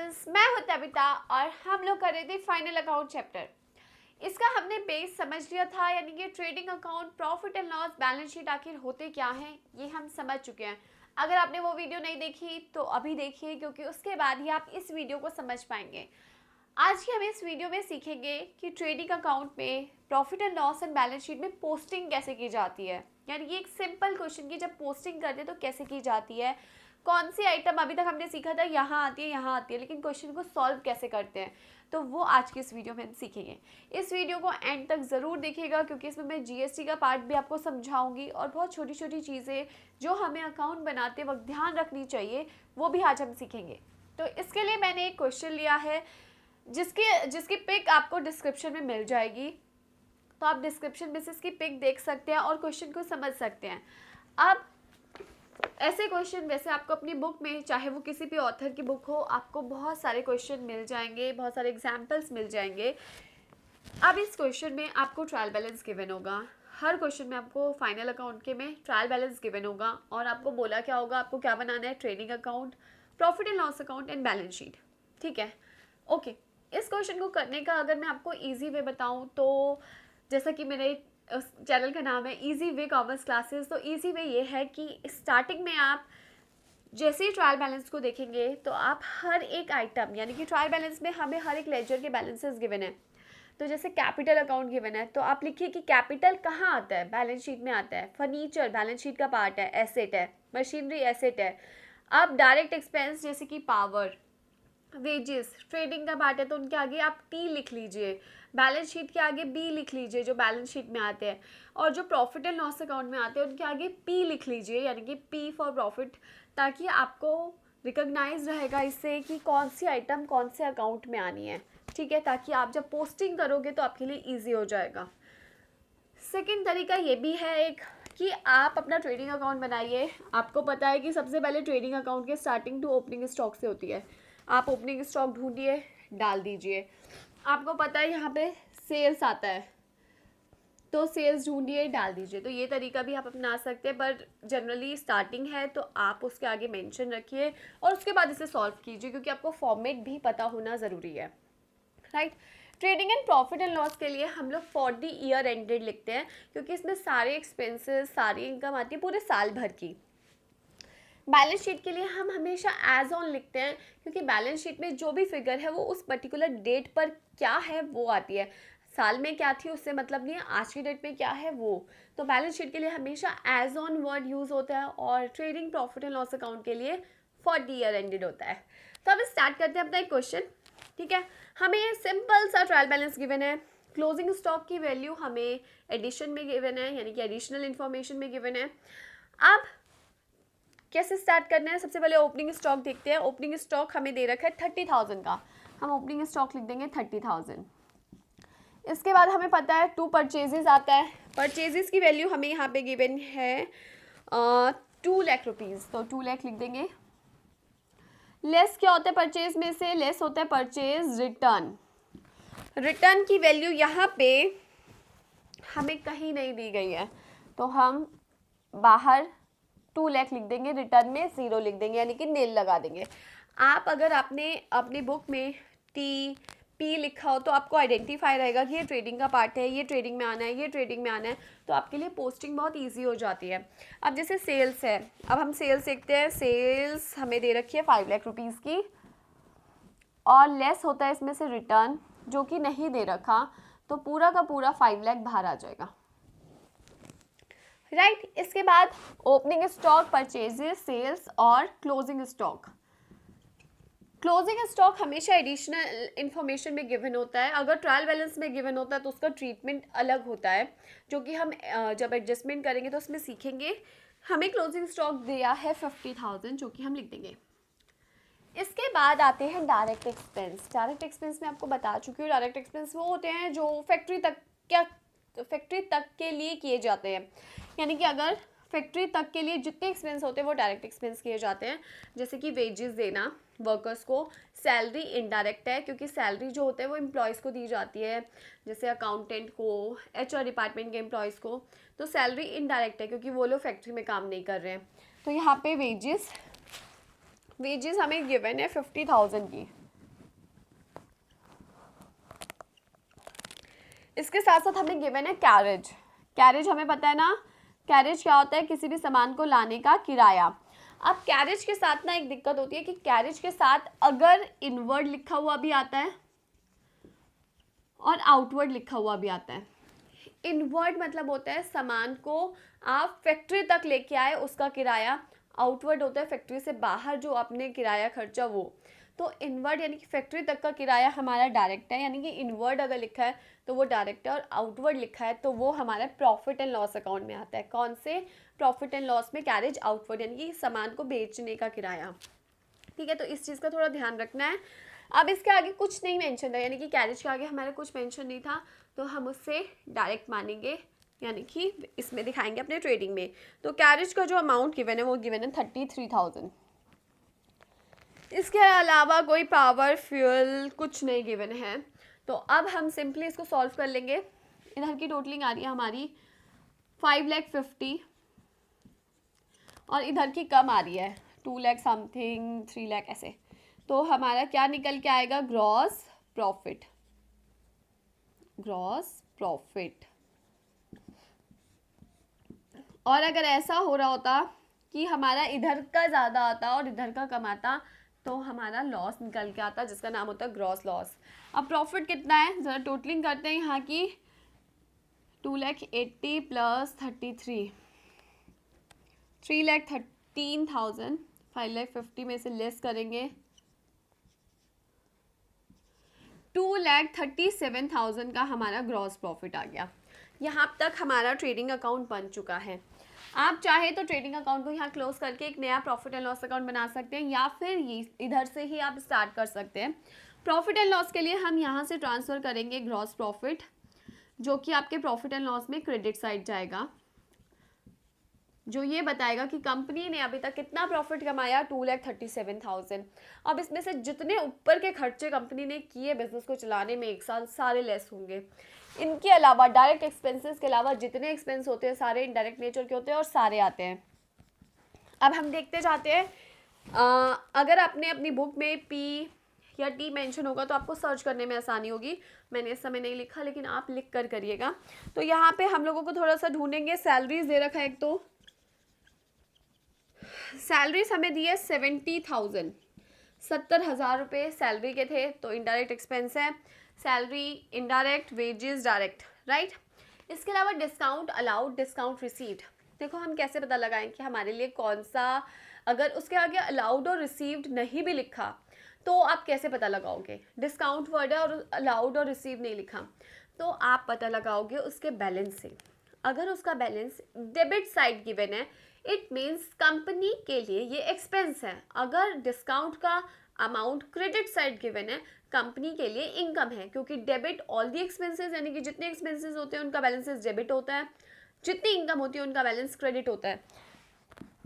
Students, मैं हूं Tabitha और हम लोग कर रहे थे फाइनल अकाउंट चैप्टर। इसका हमने बेस समझ लिया था, यानी कि trading account, profit and loss, balance sheet आखिर होते क्या हैं ये हम समझ चुके हैं। अगर आपने वो वीडियो नहीं देखी तो अभी देखिए, क्योंकि उसके बाद ही आप इस वीडियो को समझ पाएंगे। आज की हम इस वीडियो में सीखेंगे कि ट्रेडिंग अकाउंट में profit and loss and balance sheet में पोस्टिंग कैसे की जाती है। यानी कि एक सिंपल क्वेश्चन की जब पोस्टिंग करते हैं तो कैसे की जाती है, कौन सी आइटम अभी तक हमने सीखा था यहाँ आती है यहाँ आती है, लेकिन क्वेश्चन को सॉल्व कैसे करते हैं, तो वो आज की इस वीडियो में हम सीखेंगे। इस वीडियो को एंड तक ज़रूर देखिएगा, क्योंकि इसमें मैं जीएसटी का पार्ट भी आपको समझाऊंगी और बहुत छोटी छोटी चीज़ें जो हमें अकाउंट बनाते वक्त ध्यान रखनी चाहिए वो भी आज हम सीखेंगे। तो इसके लिए मैंने एक क्वेश्चन लिया है जिसकी पिक आपको डिस्क्रिप्शन में मिल जाएगी, तो आप डिस्क्रिप्शन में से इसकी पिक देख सकते हैं और क्वेश्चन को समझ सकते हैं। अब ऐसे क्वेश्चन वैसे आपको अपनी बुक में, चाहे वो किसी भी ऑथर की बुक हो, आपको बहुत सारे क्वेश्चन मिल जाएंगे, बहुत सारे एग्जाम्पल्स मिल जाएंगे। अब इस क्वेश्चन में आपको ट्रायल बैलेंस गिवन होगा। हर क्वेश्चन में आपको फाइनल अकाउंट के में ट्रायल बैलेंस गिवन होगा और आपको बोला क्या होगा, आपको क्या बनाना है, trading account, profit and loss account and balance sheet. ठीक है, ओके। इस क्वेश्चन को करने का अगर मैं आपको ईजी वे बताऊं तो, जैसा कि मेरे चैनल का नाम है इजी वे कॉमर्स क्लासेस, तो इजी वे ये है कि स्टार्टिंग में आप जैसे ही ट्रायल बैलेंस को देखेंगे तो आप हर एक आइटम, यानी कि ट्रायल बैलेंस में हमें हर एक लेजर के बैलेंसेस गिवन है। तो जैसे कैपिटल अकाउंट गिवन है तो आप लिखिए कि कैपिटल कहाँ आता है, बैलेंस शीट में आता है। फर्नीचर बैलेंस शीट का पार्ट है, एसेट है। मशीनरी एसेट है। अब डायरेक्ट एक्सपेंस जैसे कि पावर, वेजेस ट्रेडिंग का पार्ट है, तो उनके आगे आप टी लिख लीजिए। बैलेंस शीट के आगे बी लिख लीजिए जो बैलेंस शीट में आते हैं, और जो प्रॉफिट एंड लॉस अकाउंट में आते हैं उनके आगे पी लिख लीजिए, यानी कि पी फॉर प्रॉफिट, ताकि आपको रिकॉग्नाइज रहेगा इससे कि कौन सी आइटम कौन से अकाउंट में आनी है। ठीक है, ताकि आप जब पोस्टिंग करोगे तो आपके लिए ईजी हो जाएगा। सेकेंड तरीका ये भी है एक, कि आप अपना ट्रेडिंग अकाउंट बनाइए। आपको पता है कि सबसे पहले ट्रेडिंग अकाउंट के स्टार्टिंग टू ओपनिंग स्टॉक से होती है। आप ओपनिंग स्टॉक ढूंढिए, डाल दीजिए। आपको पता है यहाँ पे सेल्स आता है, तो सेल्स ढूंढिए, डाल दीजिए। तो ये तरीका भी आप अपना सकते हैं, पर जनरली स्टार्टिंग है तो आप उसके आगे मेंशन रखिए और उसके बाद इसे सॉल्व कीजिए, क्योंकि आपको फॉर्मेट भी पता होना ज़रूरी है। Right. Trading and profit and loss के लिए हम लोग फॉर द ईयर एंडेड लिखते हैं, क्योंकि इसमें सारे एक्सपेंसेस, सारी इनकम आती है पूरे साल भर की। बैलेंस शीट के लिए हम हमेशा एज ऑन लिखते हैं, क्योंकि बैलेंस शीट में जो भी फिगर है वो उस पर्टिकुलर डेट पर क्या है वो आती है। साल में क्या थी उससे मतलब नहीं है, आज की डेट में क्या है वो। तो बैलेंस शीट के लिए हमेशा एज ऑन वर्ड यूज़ होता है, और trading profit and loss account के लिए फॉर द ईयर एंडेड होता है। तो अब स्टार्ट करते हैं अपना एक क्वेश्चन। ठीक है, हमें ये सिंपल सा ट्रायल बैलेंस गिवन है। क्लोजिंग स्टॉक की वैल्यू हमें एडिशन में गिवन है, यानी कि एडिशनल इन्फॉर्मेशन में गिवन है। अब कैसे स्टार्ट करना है, सबसे पहले ओपनिंग स्टॉक देखते हैं। ओपनिंग स्टॉक हमें दे रखा है 30,000 का, हम ओपनिंग स्टॉक लिख देंगे 30,000। इसके बाद हमें पता है 2 परचेजेस आता है। परचेजेस की वैल्यू हमें यहाँ पे गिवन है 2 लाख रुपीज़, तो 2 लाख लिख देंगे। लेस क्या होता है परचेज में से, लेस होता है परचेज रिटर्न। रिटर्न की वैल्यू यहाँ पे हमें कहीं नहीं दी गई है, तो हम बाहर 2 लाख लिख देंगे, रिटर्न में 0 लिख देंगे, यानी कि नील लगा देंगे। आप अगर आपने अपनी बुक में टी पी लिखा हो तो आपको आइडेंटिफाई रहेगा कि ये ट्रेडिंग का पार्ट है, ये ट्रेडिंग में आना है, ये ट्रेडिंग में आना है, तो आपके लिए पोस्टिंग बहुत इजी हो जाती है। अब जैसे सेल्स है, अब हम सेल्स देखते हैं। सेल्स हमें दे रखी है 5 लाख रुपीज़ की, और लेस होता है इसमें से रिटर्न जो कि नहीं दे रखा, तो पूरा का पूरा 5 लाख बाहर आ जाएगा। राइट। इसके बाद ओपनिंग स्टॉक, परचेजेस, सेल्स और क्लोजिंग स्टॉक। क्लोजिंग स्टॉक हमेशा एडिशनल इन्फॉर्मेशन में गिवन होता है। अगर ट्रायल बैलेंस में गिवन होता है तो उसका ट्रीटमेंट अलग होता है, जो कि हम जब एडजस्टमेंट करेंगे तो उसमें सीखेंगे। हमें क्लोजिंग स्टॉक दिया है 50,000, जो कि हम लिख देंगे। इसके बाद आते हैं डायरेक्ट एक्सपेंस। डायरेक्ट एक्सपेंस में आपको बता चुकी हूँ, डायरेक्ट एक्सपेंस वो होते हैं जो फैक्ट्री तक के लिए किए जाते हैं। यानी कि अगर फैक्ट्री तक के लिए जितने एक्सपेंस होते हैं वो डायरेक्ट एक्सपेंस किए जाते हैं। जैसे कि वेजेस देना वर्कर्स को, सैलरी इनडायरेक्ट है, क्योंकि सैलरी जो होता है वो एम्प्लॉयज़ को दी जाती है, जैसे अकाउंटेंट को, एचआर डिपार्टमेंट के एम्प्लॉयज़ को। तो सैलरी इनडायरेक्ट है क्योंकि वो लोग फैक्ट्री में काम नहीं कर रहे हैं। तो यहाँ पे वेजेस हमें गिवन है 50,000 की। इसके साथ साथ हमें गिवन है कैरेज। कैरेज हमें पता है ना, कैरेज क्या होता है, किसी भी सामान को लाने का किराया। अब कैरेज के साथ ना एक दिक्कत होती है कि कैरेज के साथ अगर इनवर्ड लिखा हुआ भी आता है और आउटवर्ड लिखा हुआ भी आता है। इनवर्ड मतलब होता है सामान को आप फैक्ट्री तक लेके आए उसका किराया, आउटवर्ड होता है फैक्ट्री से बाहर जो आपने किराया खर्चा वो। तो इनवर्ड यानी कि फैक्ट्री तक का किराया हमारा डायरेक्ट है, यानी कि इनवर्ड अगर लिखा है तो वो डायरेक्ट है, और आउटवर्ड लिखा है तो वो हमारा प्रॉफिट एंड लॉस अकाउंट में आता है। कौन से? प्रॉफिट एंड लॉस में कैरेज आउटवर्ड यानी कि सामान को बेचने का किराया। ठीक है, तो इस चीज़ का थोड़ा ध्यान रखना है। अब इसके आगे कुछ नहीं मेंशन था, यानी कि कैरेज के आगे हमारा कुछ मेंशन नहीं था, तो हम उससे डायरेक्ट मानेंगे, यानी कि इसमें दिखाएंगे अपने ट्रेडिंग में। तो कैरेज का जो अमाउंट गिवन है वो गिवन है 33,000। इसके अलावा कोई पावर फ्यूल कुछ नहीं गिवन है। तो अब हम सिंपली इसको सॉल्व कर लेंगे। इधर की टोटलिंग आ रही है हमारी 5,50,000 और इधर की कम आ रही है 2,00,000 समथिंग, 3,00,000 ऐसे। तो हमारा क्या निकल के आएगा? Gross profit. Gross profit. और अगर ऐसा हो रहा होता कि हमारा इधर का ज़्यादा आता और इधर का कम आता तो हमारा लॉस निकल के आता, जिसका नाम होता है ग्रॉस लॉस। अब प्रॉफिट कितना है ज़रा टोटलिंग करते हैं यहाँ की। 2,80,000 प्लस 33, 3,13,000। 5,50,000 में से लेस करेंगे 2,37,000 का हमारा ग्रॉस प्रॉफिट आ गया। यहाँ तक हमारा ट्रेडिंग अकाउंट बन चुका है। आप चाहे तो ट्रेडिंग अकाउंट को यहाँ क्लोज करके एक नया प्रॉफिट एंड लॉस अकाउंट बना सकते हैं, या फिर ये इधर से ही आप स्टार्ट कर सकते हैं। प्रॉफिट एंड लॉस के लिए हम यहाँ से ट्रांसफ़र करेंगे ग्रॉस प्रॉफिट, जो कि आपके प्रॉफिट एंड लॉस में क्रेडिट साइड जाएगा, जो ये बताएगा कि कंपनी ने अभी तक कितना प्रॉफिट कमाया, 2,37,000। अब इसमें से जितने ऊपर के खर्चे कंपनी ने किए बिजनेस को चलाने में एक साल, सारे लेस होंगे। इनके अलावा डायरेक्ट एक्सपेंसेस के अलावा जितने एक्सपेंस होते हैं सारे इनडायरेक्ट नेचर के होते हैं और सारे आते हैं। अब हम देखते जाते हैं। अगर आपने अपनी बुक में पी या टी मेंशन होगा तो आपको सर्च करने में आसानी होगी। मैंने इस समय नहीं लिखा, लेकिन आप लिख कर करिएगा। तो यहाँ पे हम लोगों को थोड़ा सा ढूंढेंगे। सैलरीज दे रखा है एक, तो सैलरीज हमें दी है 70,000, 70,000 रुपये सैलरी के थे, तो इनडायरेक्ट एक्सपेंस है। Salary indirect, wages direct, right. इसके अलावा डिस्काउंट अलाउड, डिस्काउंट रिसीव्ड। देखो हम कैसे पता लगाएं कि हमारे लिए कौन सा, अगर उसके आगे अलाउड और रिसीव्ड नहीं भी लिखा तो आप कैसे पता लगाओगे? डिस्काउंट वर्ड है और अलाउड और रिसीव नहीं लिखा, तो आप पता लगाओगे उसके बैलेंस से। अगर उसका बैलेंस डेबिट साइड गिवन है, इट मीन्स कंपनी के लिए ये एक्सपेंस है। अगर डिस्काउंट का अमाउंट क्रेडिट साइड गिवन है, कंपनी के लिए इनकम है, क्योंकि डेबिट ऑल दी एक्सपेंसेस, यानी कि जितने एक्सपेंसेस होते हैं उनका बैलेंस डेबिट होता है, जितनी इनकम होती है उनका बैलेंस क्रेडिट होता है।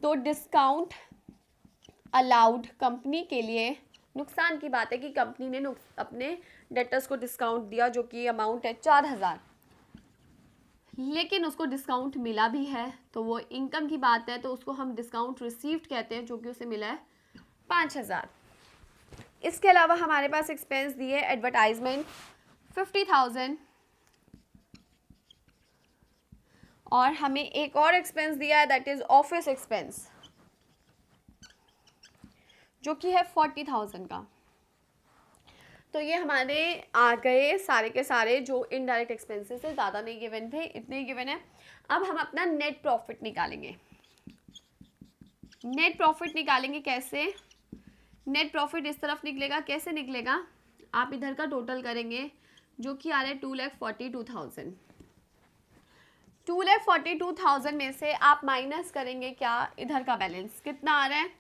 तो डिस्काउंट अलाउड कंपनी के लिए नुकसान की बात है कि कंपनी ने अपने डेटर्स को डिस्काउंट दिया, जो कि अमाउंट है 4,000, लेकिन उसको डिस्काउंट मिला भी है, तो वो इनकम की बात है, तो उसको हम डिस्काउंट रिसीव्ड कहते हैं, जो कि उसे मिला है 5,000। इसके अलावा हमारे पास एक्सपेंस दिए एडवर्टाइजमेंट 50,000, और हमें एक और एक्सपेंस दिया है दैट इज ऑफिस एक्सपेंस, जो कि है 40,000 का। तो ये हमारे आ गए सारे के सारे जो इनडायरेक्ट एक्सपेंसेस है, ज़्यादा नहीं गिवन थे, इतने ही गिवन है। अब हम अपना नेट प्रॉफिट निकालेंगे। नेट प्रॉफिट निकालेंगे कैसे? नेट प्रॉफिट इस तरफ निकलेगा, कैसे निकलेगा? आप इधर का टोटल करेंगे, जो कि आ रहा है 2,42,000। 2,42,000 में से आप माइनस करेंगे क्या? इधर का बैलेंस कितना आ रहा है?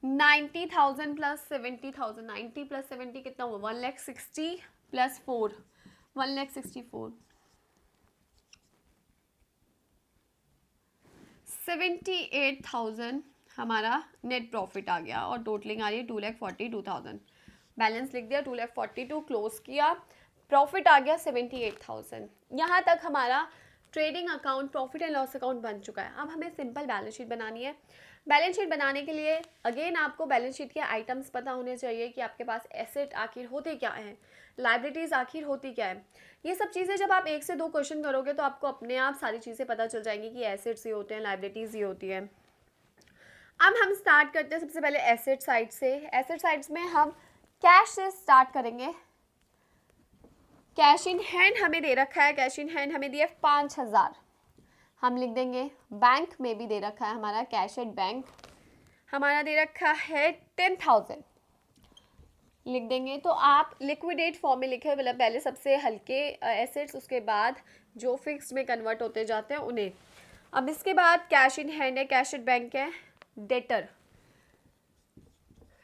90,000 प्लस 70,000। 90 प्लस 70 कितना हुआ? 1,60,000 प्लस 4, 1,64,000। 78,000 हमारा नेट प्रॉफिट आ गया, और टोटलिंग आ रही है 2,42,000। बैलेंस लिख दिया 2,42,000, क्लोज किया, प्रॉफिट आ गया 78,000। यहाँ तक हमारा trading account, profit and loss account बन चुका है। अब हमें सिंपल बैलेंस शीट बनानी है। बैलेंस शीट बनाने के लिए अगेन आपको बैलेंस शीट के आइटम्स पता होने चाहिए कि आपके पास एसेट आखिर होते क्या हैं, लाइबिलिटीज़ आखिर होती क्या है। ये सब चीज़ें जब आप 1 से 2 क्वेश्चन करोगे तो आपको अपने आप सारी चीज़ें पता चल जाएंगी कि एसेट्स ये होते हैं, लाइबिलिटीज़ ये होती है। अब हम स्टार्ट करते हैं सबसे पहले एसेट साइड से। एसेट साइड्स में हम कैश से स्टार्ट करेंगे। कैश इन हैंड हमें दे रखा है, कैश इन हैंड हमें दिया 5,000, हम लिख देंगे। बैंक में भी दे रखा है हमारा कैश एट बैंक, हमारा दे रखा है 10,000, लिख देंगे। तो आप लिक्विडेट फॉर्म में लिखे, मतलब पहले सबसे हल्के एसेट्स, उसके बाद जो फिक्स्ड में कन्वर्ट होते जाते हैं उन्हें। अब इसके बाद कैश इन हैंड है, कैश एट बैंक है। डेटर,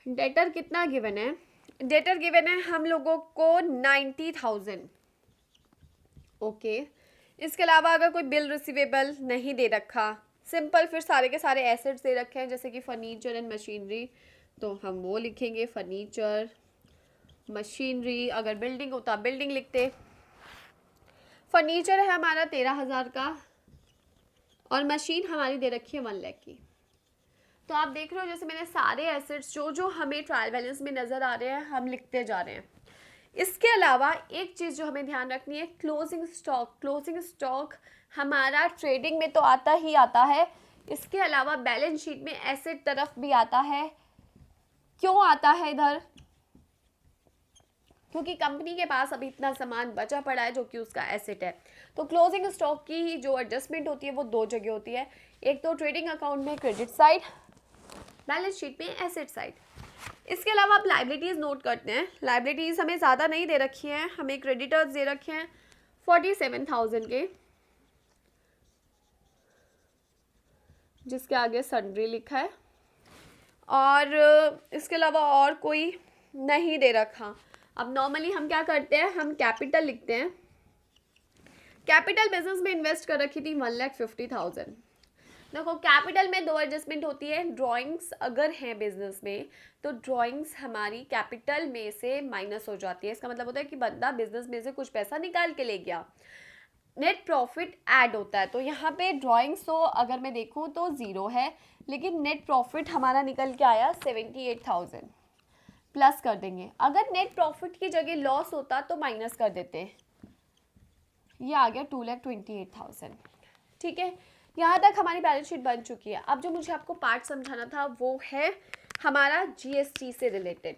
डेटर कितना गिवन है? डेटर गिवन है हम लोगों को 90,000। ओके, इसके अलावा अगर कोई बिल रिसीवेबल नहीं दे रखा, सिंपल, फिर सारे के सारे एसेट्स दे रखे हैं जैसे कि फर्नीचर एंड मशीनरी, तो हम वो लिखेंगे फर्नीचर, मशीनरी। अगर बिल्डिंग होता बिल्डिंग लिखते। फर्नीचर है हमारा 13,000 का और मशीन हमारी दे रखी है 1 लाख की। तो आप देख रहे हो जैसे मैंने सारे एसेट्स जो जो हमें ट्रायल बैलेंस में नज़र आ रहे हैं हम लिखते जा रहे हैं। इसके अलावा एक चीज़ जो हमें ध्यान रखनी है, क्लोजिंग स्टॉक। क्लोजिंग स्टॉक हमारा ट्रेडिंग में तो आता ही आता है, इसके अलावा बैलेंस शीट में एसेट तरफ भी आता है। क्यों आता है इधर? क्योंकि कंपनी के पास अभी इतना सामान बचा पड़ा है जो कि उसका एसेट है। तो क्लोजिंग स्टॉक की जो एडजस्टमेंट होती है वो 2 जगह होती है, एक तो ट्रेडिंग अकाउंट में क्रेडिट साइड, बैलेंस शीट में एसेट साइड। इसके अलावा आप लाइबिलिटीज़ नोट करते हैं। लाइबिलिटीज़ हमें ज़्यादा नहीं दे रखी हैं, हमें क्रेडिटर्स दे रखे हैं 47,000 के, जिसके आगे सन्ड्री लिखा है, और इसके अलावा और कोई नहीं दे रखा। अब नॉर्मली हम क्या करते हैं, हम कैपिटल लिखते हैं। कैपिटल बिजनेस में इन्वेस्ट कर रखी थी 1,50,000। देखो कैपिटल में 2 एडजस्टमेंट होती है। ड्राइंग्स अगर हैं बिजनेस में तो ड्राइंग्स हमारी कैपिटल में से माइनस हो जाती है। इसका मतलब होता है कि बंदा बिजनेस में से कुछ पैसा निकाल के ले गया, नेट प्रॉफिट ऐड होता है। तो यहाँ पे ड्राइंग्स तो अगर मैं देखूँ तो 0 है, लेकिन नेट प्रॉफिट हमारा निकल के आया 78,000, प्लस कर देंगे। अगर नेट प्रॉफिट की जगह लॉस होता तो माइनस कर देते, ये आ गया 2,28,000। ठीक है, यहाँ तक हमारी बैलेंस शीट बन चुकी है। अब जो मुझे आपको पार्ट समझाना था वो है हमारा जीएसटी से रिलेटेड।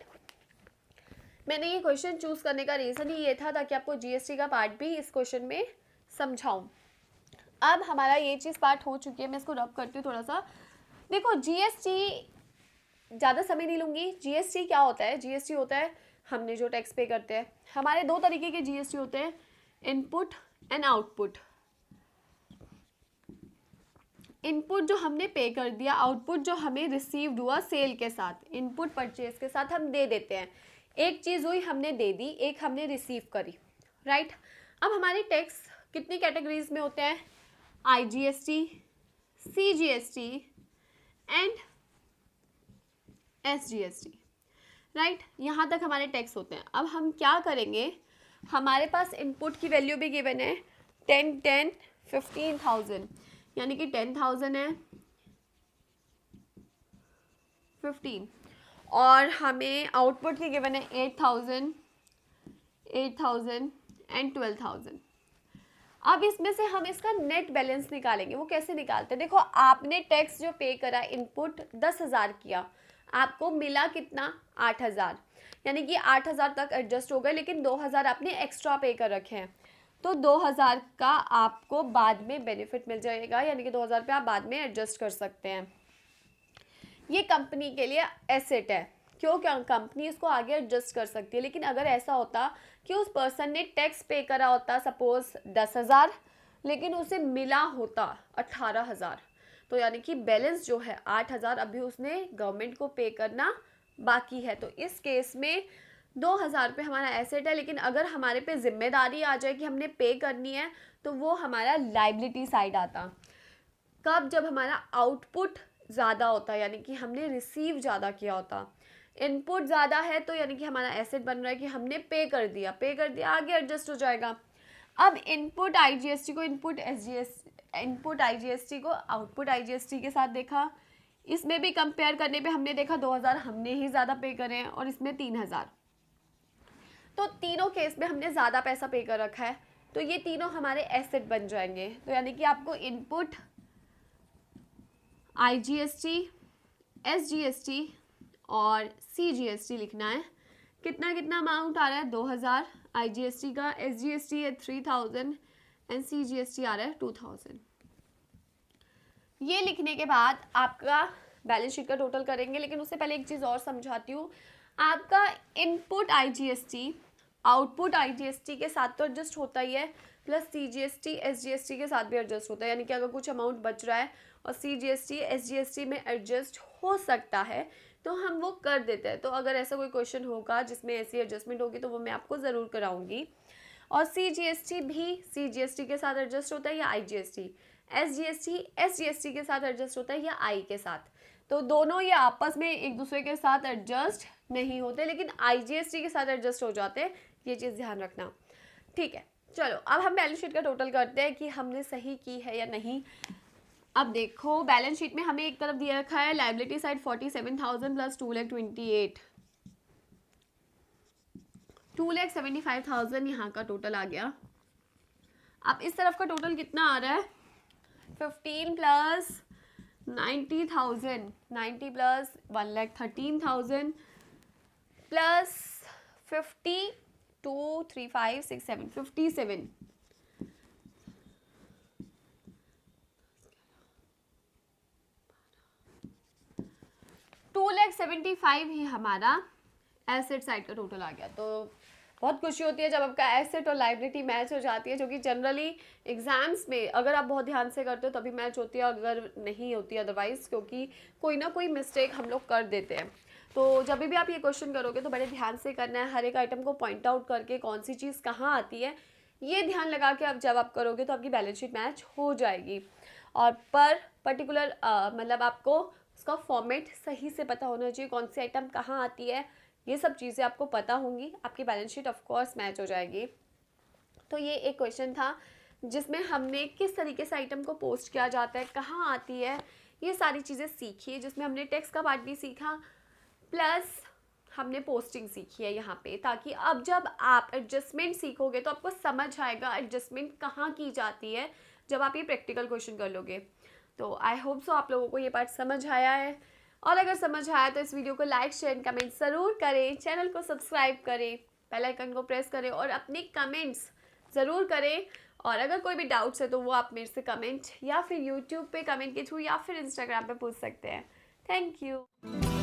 मैंने ये क्वेश्चन चूज़ करने का रीज़न ही ये था ताकि आपको जीएसटी का पार्ट भी इस क्वेश्चन में समझाऊं। अब हमारा ये चीज़ पार्ट हो चुकी है, मैं इसको रब करती हूँ थोड़ा सा। देखो जीएसटी ज़्यादा समय नहीं लूँगी। जीएसटी क्या होता है? जीएसटी होता है हमने जो टैक्स पे करते हैं। हमारे 2 तरीके के जीएसटी होते हैं, इनपुट एंड आउटपुट। इनपुट जो हमने पे कर दिया, आउटपुट जो हमें रिसीव्ड हुआ सेल के साथ, इनपुट परचेज के साथ हम दे देते हैं। एक चीज़ हुई हमने दे दी, एक हमने रिसीव करी, राइट। अब हमारे टैक्स कितनी कैटेगरीज में होते हैं? IGST, CGST and SGST, right. यहाँ तक हमारे टैक्स होते हैं। अब हम क्या करेंगे, हमारे पास इनपुट की वैल्यू भी गिवन है 10, 10, 15,000, यानी कि 10,000 है 15, और हमें आउटपुट की गिवन है 8,000, 8,000 एंड 12,000। अब इसमें से हम इसका नेट बैलेंस निकालेंगे। वो कैसे निकालते हैं? देखो आपने टैक्स जो पे करा, इनपुट 10,000 किया, आपको मिला कितना? 8,000, यानी कि 8,000 तक एडजस्ट हो गए, लेकिन 2,000 आपने एक्स्ट्रा पे कर रखे हैं। तो 2,000 का आपको बाद में बेनिफिट मिल जाएगा, यानी कि 2,000 पे आप बाद में एडजस्ट कर सकते हैं। ये कंपनी के लिए एसेट है, क्यों? कंपनी इसको आगे एडजस्ट कर सकती है। लेकिन अगर ऐसा होता कि उस पर्सन ने टैक्स पे करा होता सपोज 10,000, लेकिन उसे मिला होता 18,000, तो यानी कि बैलेंस जो है 8,000 अभी उसने गवर्नमेंट को पे करना बाकी है। तो इस केस में 2,000 पे हमारा एसेट है, लेकिन अगर हमारे पे जिम्मेदारी आ जाए कि हमने पे करनी है तो वो हमारा लाइबिलिटी साइड आता। कब? जब हमारा आउटपुट ज़्यादा होता, यानी कि हमने रिसीव ज़्यादा किया होता। इनपुट ज़्यादा है तो यानी कि हमारा एसेट बन रहा है कि हमने पे कर दिया, आगे एडजस्ट हो जाएगा। अब इनपुट आईजीएसटी को इनपुट आईजीएसटी को आउटपुट आईजीएसटी के साथ देखा, इसमें भी कंपेयर करने पे हमने देखा 2000 हमने ही ज़्यादा पे करे हैं और इसमें 3000, तो तीनों केस में हमने ज़्यादा पैसा पे कर रखा है, तो ये तीनों हमारे एसेट बन जाएंगे। तो यानी कि आपको इनपुट IGST, SGST और CGST लिखना है। कितना कितना अमाउंट आ रहा है, 2000 IGST का, SGST है 3000 एंड CGST आ रहा है 2000। ये लिखने के बाद आपका बैलेंस शीट का टोटल करेंगे, लेकिन उससे पहले एक चीज़ और समझाती हूँ। आपका इनपुट IGST आउटपुट IGST के साथ तो एडजस्ट होता ही है, प्लस CGST SGST के साथ भी एडजस्ट होता है। यानी कि अगर कुछ अमाउंट बच रहा है और CGST SGST में एडजस्ट हो सकता है तो हम वो कर देते हैं। तो अगर ऐसा कोई क्वेश्चन होगा जिसमें ऐसी एडजस्टमेंट होगी तो वो मैं आपको ज़रूर कराऊंगी। और CGST भी CGST के साथ एडजस्ट होता है या IGST, SGST SGST के साथ एडजस्ट होता है या I के साथ। तो दोनों ये आपस में एक दूसरे के साथ एडजस्ट नहीं होते, लेकिन IGST के साथ एडजस्ट हो जाते हैं। ये चीज़ ध्यान रखना, ठीक है। चलो अब हम बैलेंस शीट का टोटल करते हैं कि हमने सही की है या नहीं। अब देखो बैलेंस शीट में हमें एक तरफ दिया रखा है लाइबिलिटी साइड 47,000 प्लस 2,28,000, 2,75,000 यहाँ का टोटल आ गया। अब इस तरफ का टोटल कितना आ रहा है, 15 प्लस 90,000, 90 प्लस 1,13,000 प्लस 50, 2, 3, 5, 6, 7, 57, 2,75,000 ही हमारा एसेट साइड का टोटल आ गया। तो बहुत खुशी होती है जब आपका एसेट और लाइबिलिटी मैच हो जाती है, जो कि जनरली एग्जाम्स में अगर आप बहुत ध्यान से करते हो तभी मैच होती है, अगर नहीं होती अदरवाइज़, क्योंकि कोई ना कोई मिस्टेक हम लोग कर देते हैं। तो जब भी आप ये क्वेश्चन करोगे तो बड़े ध्यान से करना है, हर एक आइटम को पॉइंट आउट करके कौन सी चीज़ कहाँ आती है ये ध्यान लगा के जब आप करोगे तो आपकी बैलेंस शीट मैच हो जाएगी। और पर्टिकुलर मतलब आपको उसका फॉर्मेट सही से पता होना चाहिए, कौन सी आइटम कहाँ आती है, ये सब चीज़ें आपको पता होंगी, आपकी balance sheet of course match हो जाएगी। तो ये एक क्वेश्चन था जिसमें हमने किस तरीके से आइटम को पोस्ट किया जाता है, कहाँ आती है, ये सारी चीज़ें सीखी, जिसमें हमने टेक्स्ट का पार्ट भी सीखा प्लस हमने पोस्टिंग सीखी है यहाँ पे, ताकि अब जब आप एडजस्टमेंट सीखोगे तो आपको समझ आएगा एडजस्टमेंट कहाँ की जाती है जब आप ये प्रैक्टिकल क्वेश्चन कर लोगे। तो आई होप सो आप लोगों को ये पार्ट समझ आया है, और अगर समझ आया तो इस वीडियो को लाइक शेयर कमेंट ज़रूर करें, चैनल को सब्सक्राइब करें, बेल आइकन को प्रेस करें और अपने कमेंट्स ज़रूर करें। और अगर कोई भी डाउट्स है तो वो आप मेरे से कमेंट या फिर यूट्यूब पे कमेंट के थ्रू या फिर इंस्टाग्राम पे पूछ सकते हैं। Thank you.